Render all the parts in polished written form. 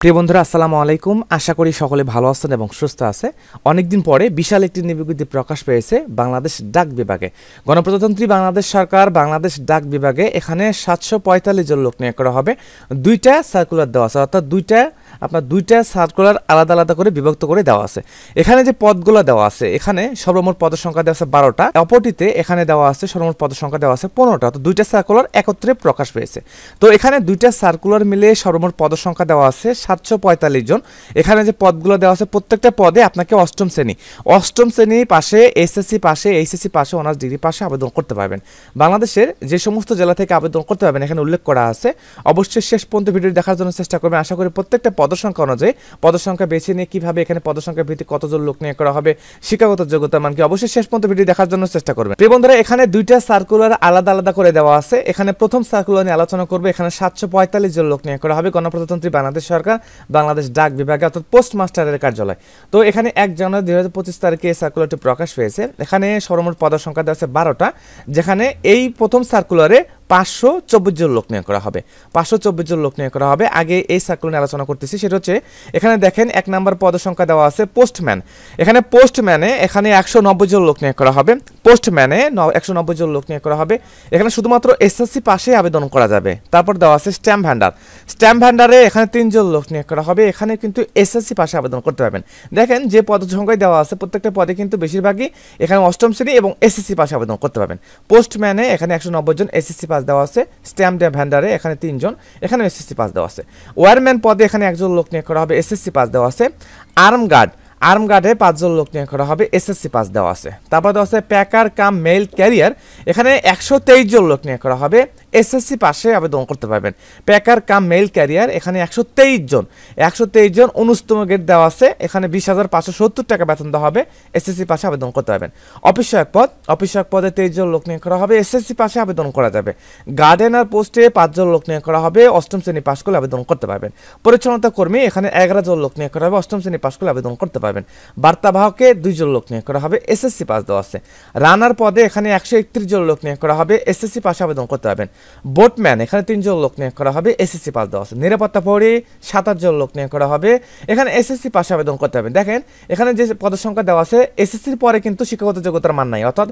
প্রিয় বন্ধুরা আসসালামু আলাইকুম। আশা করি সকলে ভালো আছেন এবং সুস্থ আছে। অনেকদিন পরে বিশাল একটি বিজ্ঞপ্তি প্রকাশ পেয়েছে বাংলাদেশ ডাক বিভাগে। গণপ্রজাতন্ত্রী বাংলাদেশ সরকার বাংলাদেশ ডাক বিভাগে এখানে 745 জন লোক নিয়োগ করা হবে। দুইটা সার্কুলার দেওয়া আছে, অর্থাৎ দুইটা সার্কুলার আলাদা আলাদা করে বিভক্ত করে দেওয়া আছে। এখানে যে পদগুলো দেওয়া আছে, এখানে সর্বমোট পদের সংখ্যা দেওয়া আছে 12টা, অপরটিতে এখানে দেওয়া আছে সর্বমোট পদের সংখ্যা দেওয়া আছে 15টা, অর্থাৎ দুইটা সার্কুলার একত্রে প্রকাশ পেয়েছে। তো এখানে দুইটা সার্কুলার মিলে সর্বমোট পদের সংখ্যা দেওয়া আছে 745 জন। এখানে যে পদগুলো দেওয়া আছে প্রত্যেকটা পদে আপনাকে অষ্টম শ্রেণী পাশে, এসএসসি পাশে, এইচএসসি পাশে, অনার্স ডিগ্রি পাশে আবেদন করতে পারবেন। বাংলাদেশের যে সমস্ত জেলা থেকে আবেদন করতে পারবেন এখানে উল্লেখ করা আছে। অবশ্যই শেষ পর্যন্ত ভিডিও দেখার জন্য চেষ্টা করবেন। আশা করি প্রত্যেকটা পদের সংখ্যা অনুযায়ী পদের সংখ্যা বেছে নিয়ে কিভাবে এখানে পদের সংখ্যা ভিত্তিক কতজন লোক নিয়োগ করা হবে, শিক্ষাগত যোগ্যতা মান কি, অবশ্যই শেষ পর্যন্ত ভিডিও দেখার জন্য চেষ্টা করবেন। প্রিয় বন্ধুরা, এখানে দুইটা সার্কুলার আলাদা আলাদা করে দেওয়া আছে। এখানে প্রথম সার্কুলার নিয়ে আলোচনা করবে। এখানে 745 জন লোক নিয়োগ করা হবে গণপ্রজাতন্ত্রী বাংলাদেশ সরকার বাংলাদেশ ডাক বিভাগে, অর্থাৎ পোস্ট মাস্টারের কার্যালয়। তো এখানে 1 জানুয়ারি 2025 তারিখে এই সার্কুলারটি প্রকাশ পেয়েছে। এখানে সর্বমোট পদের সংখ্যা দেওয়া আছে 12টা, যেখানে এই প্রথম সার্কুলারে 524 জন লোক নিয়োগ করা হবে। 524 জন লোক নিয়োগ করা হবে। আগে এই সার্কুলার নিয়ে আলোচনা করতেছি, সেটা হচ্ছে এখানে দেখেন 1 নম্বর পদের সংখ্যা দেওয়া আছে পোস্টম্যান। এখানে পোস্টম্যানে এখানে 190 জন লোক নিয়োগ করা হবে। পোস্টম্যানে 190 জন লোক নিয়োগ করা হবে। এখানে শুধুমাত্র এসএসসি পাশে আবেদন করা যাবে। তারপর দেওয়া আছে স্ট্যাম্প ভান্ডারে এখানে 3 জন লোক নিয়োগ করা হবে। এখানে কিন্তু এসএসসি পাশে আবেদন করতে পারবেন। দেখেন যে পদের সংখ্যায় দেওয়া আছে প্রত্যেকটা পদে কিন্তু বেশিরভাগই এখানে অষ্টম শ্রেণী এবং এসএসসি পাশে আবেদন করতে পারবেন। পোস্টম্যানে এখানে 190 জন, এসএসসি পাস দেওয়া আছে। স্ট্যাম্প ভান্ডারে এখানে 3 জন, এখানে এসএসসি পাস দেওয়া আছে। ওয়্যারম্যান পদে এখানে 1 জন লোক নিয়োগ করা হবে, এসএসসি পাস দেওয়া আছে। আর্মগার্ডে 5 জন লোক নিয়োগ করা হবে, এসএসসি পাস দেওয়া আছে। তারপর দেওয়া আছে প্যাকার কাম মেইল ক্যারিয়ার, এখানে 123 জন লোক নিয়োগ করা হবে, এসএসসি পাশে আবেদন করতে পারবেন। প্যাকার কাম মেইল ক্যারিয়ার এখানে 123 জন, 19তম গ্রেড দেওয়া আছে। এখানে 20,570 টাকা বেতন দেওয়া হবে, এসএসসি পাশে আবেদন করতে পারবেন। অফিসসহায়ক পদে 23 জন লোক নিয়োগ করা হবে, এসএসসি পাশে আবেদন করা যাবে। গার্ডেনার পোস্টে 5 জন লোক নিয়োগ করা হবে, অষ্টম শ্রেণী পাশ করলে আবেদন করতে পারবেন। পরিচ্ছন্নতা কর্মী এখানে 11 জন লোক নিয়োগ করা হবে, অষ্টম শ্রেণী পাশ করলে আবেদন করতে পারবেন। বার্তাবাহকে 2 জন লোক নিয়োগ করা হবে, এসএসসি পাস দেওয়া আছে। রানার পদে এখানে 131 জন লোক নিয়োগ করা হবে, এসএসসি পাশে আবেদন করতে পারবেন। বোটম্যান এখানে 3 জন লোক নিয়োগ করা হবে, এসএসসি পাস দেওয়া আছে। নিরাপত্তা প্রহরী 27 জন লোক নিয়োগ করা হবে, এখানে এসএসসি পাশে আবেদন করতে পারবেন। দেখেন এখানে যে পদের সংখ্যা দেওয়া আছে এসএসসির পরে কিন্তু শিক্ষাগত যোগ্যতার মান নাই, অর্থাৎ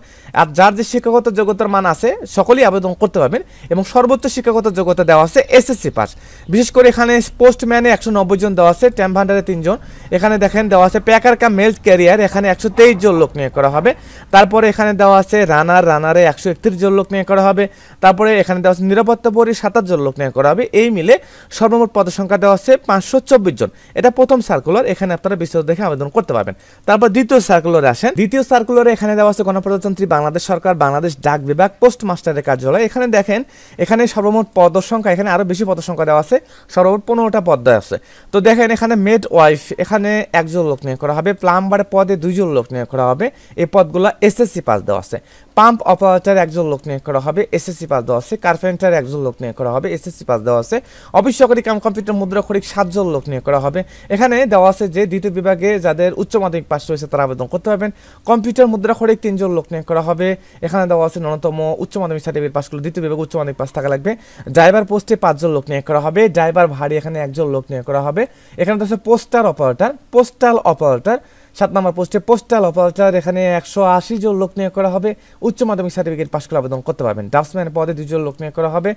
যার যে শিক্ষাগত যোগ্যতার মান আছে সকলেই আবেদন করতে পারবেন এবং সর্বোচ্চ শিক্ষাগত যোগ্যতা দেওয়া আছে এসএসসি পাস। বিশেষ করে এখানে পোস্টম্যানে 190 জন দেওয়া আছে, স্ট্যাম্প ভান্ডারে 3 জন, এখানে দেখেন দেওয়া আছে প্যাকার কাম মেইল ক্যারিয়ার এখানে 123 জন লোক নিয়োগ করা হবে। তারপরে এখানে দেওয়া আছে রানারে 131 জন লোক নিয়োগ করা হবে। তারপরে এখানে দেওয়া আছে নিরাপত্তা প্রহরী 27 জন লোক নিয়োগ করা হবে। এই মিলে সর্বমোট পদের সংখ্যা দেওয়া আছে 524 জন। এটা প্রথম সার্কুলার, এখানে আপনারা বিস্তারিত দেখে আবেদন করতে পারবেন। তারপর দ্বিতীয় সার্কুলারে আসেন। দ্বিতীয় সার্কুলারে এখানে দেওয়া আছে গণপ্রজাতন্ত্রী বাংলাদেশ সরকার বাংলাদেশ ডাক বিভাগ পোস্ট মাস্টারের কার্যালয়। এখানে দেখেন এখানে সর্বমোট পদের সংখ্যা, এখানে আরো বেশি পদের সংখ্যা দেওয়া আছে, সর্বমোট 15টা পদ দেওয়া আছে। তো দেখেন এখানে মেড ওয়াইফ এখানে 1 জন লোক নিয়োগ করা হবে। প্লাম্বার পদে 2 জন লোক নিয়োগ করা হবে, এই পদগুলো এসএসসি পাস দেওয়া আছে। পাম্প অপারেটর 1 জন লোক নিয়োগ করা হবে, এসএসসি পাস দেওয়া আছে। কার্পেন্টার 1 জন লোক নিয়োগ করা হবে, এসএসসি পাস দেওয়া আছে। অফিস সহকারী কাম কম্পিউটার মুদ্রাক্ষরিক 7 জন লোক নিয়োগ করা হবে। এখানে দেওয়া আছে যে দ্বিতীয় বিভাগে যাদের উচ্চ মাধ্যমিক পাস রয়েছে তারা আবেদন করতে পারবেন। কম্পিউটার মুদ্রাক্ষরিক 3 জন লোক নিয়োগ করা হবে। এখানে দেওয়া আছে ন্যূনতম উচ্চ মাধ্যমিক সার্টিফিকেট পাস করলে দ্বিতীয় বিভাগে উচ্চ মাধ্যমিক পাস থাকা লাগবে। ড্রাইভার পোস্টে 5 জন লোক নিয়োগ করা হবে। ড্রাইভার ভারী এখানে 1 জন লোক নিয়োগ করা হবে। এখানে দেওয়া আছে পোস্টাল অপারেটর 7 নম্বর পোস্টে পোস্টাল অপারেটর এখানে 180 জন লোক নিয়োগ করা হবে, উচ্চ মাধ্যমিক সার্টিফিকেট পাস করে আবেদন করতে পারবেন। ড্রাফটসম্যান পদে 2 জন লোক নিয়োগ করা হবে।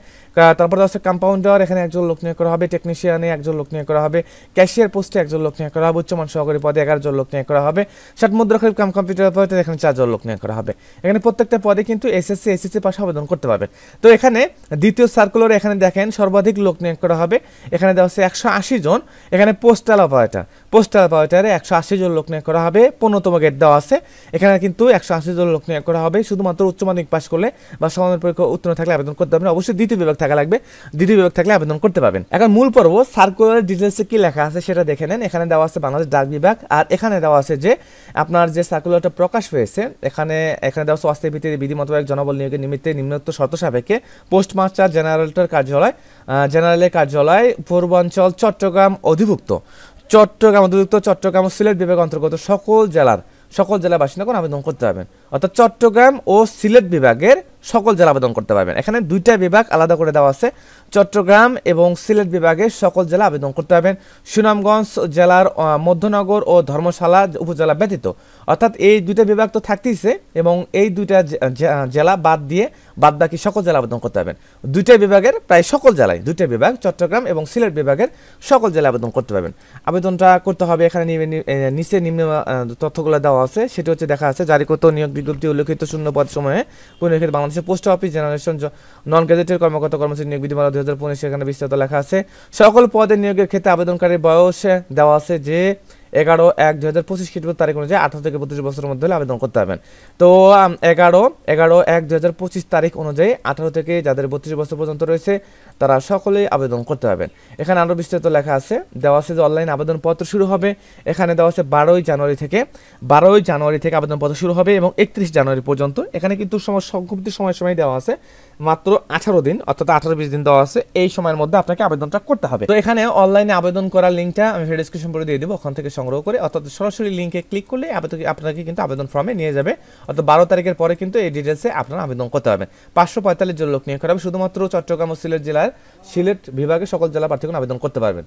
তারপর আছে কম্পাউন্ডার এখানে 1 জন লোক নিয়োগ করা হবে। টেকনিশিয়ানে 1 জন লোক নিয়োগ করা হবে। ক্যাশিয়ার পোস্টে 1 জন লোক নিয়োগ করা হবে। উচ্চমান সহকারী পদে 11 জন লোক নিয়োগ করা হবে। 60 মুদ্রাক্ষরিক কাম কম্পিউটার অপারেটর এখানে 4 জন লোক নিয়োগ করা হবে। এখানে প্রত্যেকটা পদে কিন্তু এসএসসি পাশে আবেদন করতে পারবেন। তো এখানে দ্বিতীয় সার্কুলারে এখানে দেখেন সর্বাধিক লোক নিয়োগ করা হবে, এখানে দেওয়া আছে 180 জন। এখানে পোস্টাল অপারেটরে 180 জন লোক নিয়োগ করা হবে, 15তম গ্রেড দেওয়া আছে। এখানে কিন্তু 180 জন লোক নিয়োগ করা হবে। শুধুমাত্র উচ্চ মাধ্যমিক পাস করলে বা সমানের পরীক্ষা উত্তীর্ণ থাকলে আবেদন করতে পারবেন। অবশ্যই দ্বিতীয় বিভাগ থাকা লাগবে, দ্বিতীয় বিভাগ থাকলে আবেদন করতে পারবেন। এখন মূল পর্ব সার্কুলার ডিটেলসে কি লেখা আছে সেটা দেখে নেন। এখানে দেওয়া আছে বাংলাদেশ ডাক বিভাগ, আর এখানে দেওয়া আছে যে আপনার যে সার্কুলারটা প্রকাশ হয়েছে এখানে দেওয়া আছে অস্থায়ী ভিত্তিতে বিধি মোতাবেক জনবল নিয়োগের নিমিত্তে নিম্নোক্ত শর্ত সাপেক্ষে পোস্ট মাস্টার জেনারেলের কার্যালয় পূর্বাঞ্চল চট্টগ্রাম অধিভুক্ত চট্টগ্রাম ও সিলেট বিভাগ অন্তর্গত সকল জেলার বাসিন্দাগণ আবেদন করতে পারবেন। অর্থাৎ চট্টগ্রাম ও সিলেট বিভাগের সকল জেলা আবেদন করতে পারবেন। এখানে দুইটা বিভাগ আলাদা করে দেওয়া আছে, চট্টগ্রাম এবং সিলেট বিভাগের সকল জেলা আবেদন করতে পারবেন। সুনামগঞ্জ জেলার মধ্যনগর ও ধর্মশালা উপজেলা ব্যতীত, অর্থাৎ এই দুইটা বিভাগ তো থাকতেইছে এবং এই দুইটা জেলা বাদ দিয়ে বাদ বাকি সকল জেলা আবেদন করতে পারবেন। দুইটা বিভাগের প্রায় সকল জেলায়, দুইটা বিভাগ চট্টগ্রাম এবং সিলেট বিভাগের সকল জেলা আবেদন করতে পারবেন। আবেদনটা করতে হবে, এখানে নিচে নিম্ন তথ্যগুলো দেওয়া আছে, সেটা হচ্ছে দেখা আছে জারিকৃত নিয়োগ বিজ্ঞপ্তি উল্লেখিত শূন্য পদ সময়ে পুনর্লিখিত বাংলাদেশের পোস্ট অফিস জেনারেশন নন গ্যাজেটেড কর্মকর্তা কর্মচারী নিয়োগ বিধিমালা 2015, সেখানে বিস্তারিত লেখা আছে। সকল পদে নিয়োগের ক্ষেত্রে আবেদনকারীর বয়স দেওয়া আছে যে 11/1/2025 খ্রিস্টাব্দ তারিখ অনুযায়ী 18 থেকে 32 বছরের মধ্যে হলে আবেদন করতে পারবেন। তো 11/1/2025 তারিখ অনুযায়ী 18 থেকে যাদের 32 বছর পর্যন্ত রয়েছে তারা সকলেই আবেদন করতে পারবেন। এখানে আরও বিস্তারিত লেখা আছে, দেওয়া আছে যে অনলাইন আবেদনপত্র শুরু হবে। এখানে দেওয়া আছে 12 জানুয়ারি থেকে আবেদনপত্র শুরু হবে এবং 31 জানুয়ারি পর্যন্ত। এখানে কিন্তু সংক্ষিপ্ত সময় দেওয়া আছে, মাত্র 18 দিন, অর্থাৎ 18-20 দিন দেওয়া আছে। এই সময়ের মধ্যে আপনাকে আবেদনটা করতে হবে। তো এখানে অনলাইনে আবেদন করার লিঙ্কটা আমি ডেসক্রিপশন করে দিয়ে দেবো, ওখান থেকে সংগ্রহ করে, অর্থাৎ সরাসরি লিঙ্কে ক্লিক করলে আপনাকে কিন্তু আবেদন ফর্মে নিয়ে যাবে। অর্থাৎ 12 তারিখের পরে কিন্তু এই ডিটেলসে আপনারা আবেদন করতে পারবেন। 545 জন লোক নিয়োগ করা হবে, শুধুমাত্র চট্টগ্রাম ও সিলেট বিভাগে সকল জেলা প্রার্থীগণ আবেদন করতে পারবেন।